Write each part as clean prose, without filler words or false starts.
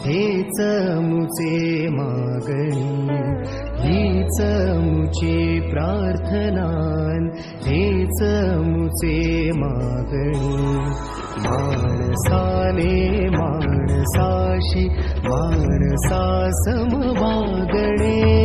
हेच मुचे मागणी, हीच मुची प्रार्थना, हेच मुचे मागणी. माणसाने माणसाशी माणसा सम वागणे,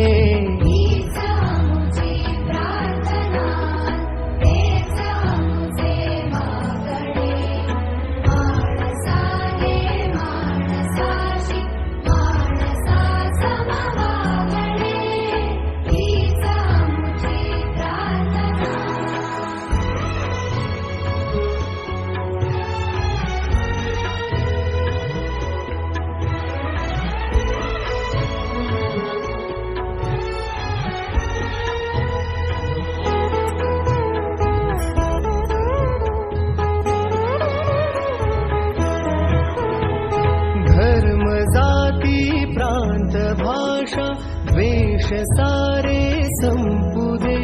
भाषा द्वेष सारे संपुदे,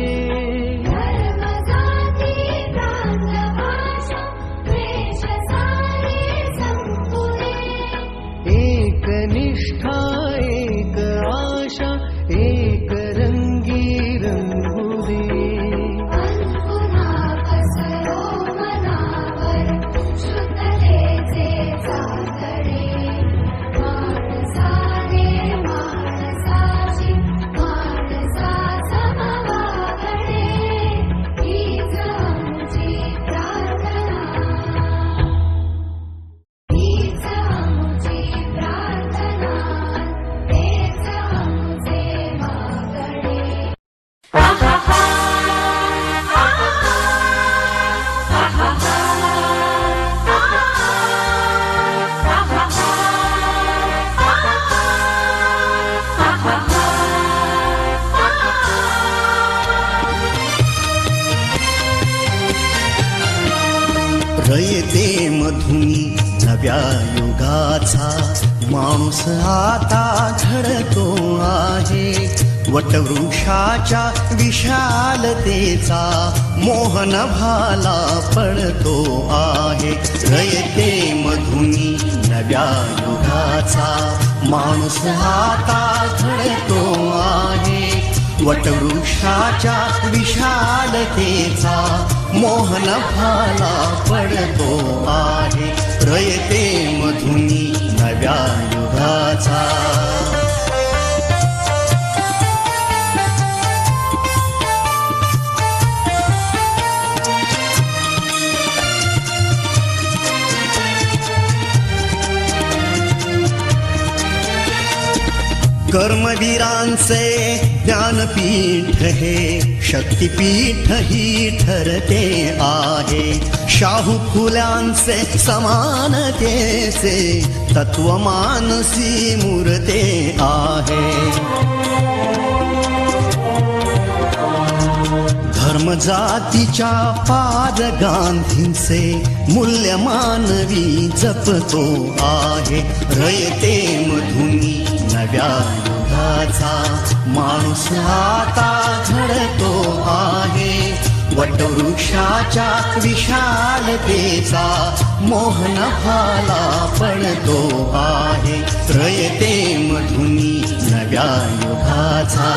धर्म जाती प्रांत भाषा द्वेष सारे संपुदे. एक निष्ठा एक आशा एक रंगी रंगुदे. पुन्हा कसरो मनावर शुद्धतेचे चांदणे, रयते मधुनी नव्या युगाचा माणूस आता घडतो आहे. वटवृक्षाच्या विशालतेचा मोहन भाला पडतो आहे. रयते मधुनी नव्या युगाचा माणूस आता घडतो आहे. वटवृक्षाच्या विशालतेचा मोहन भाला पडतो आहे. रयते मधुनी नव्या युगाचा. कर्मवीरांचे ज्ञानपीठ हे शक्तिपीठ ही ठरते आहे. शाहू फुल्यांचे समानतेचे तत्वमानसी मूर्ते आहे. धर्म जातीच्या पाद गांधींचे मूल्य मानवी जपतो आहे. रयते मधुनी नव्या युगाचा माणूस आता घडतो आहे. वटवृक्षाच्या विशालतेचा मोहन भाला पडतो आहे. रयते मधुनी नव्या युगाचा.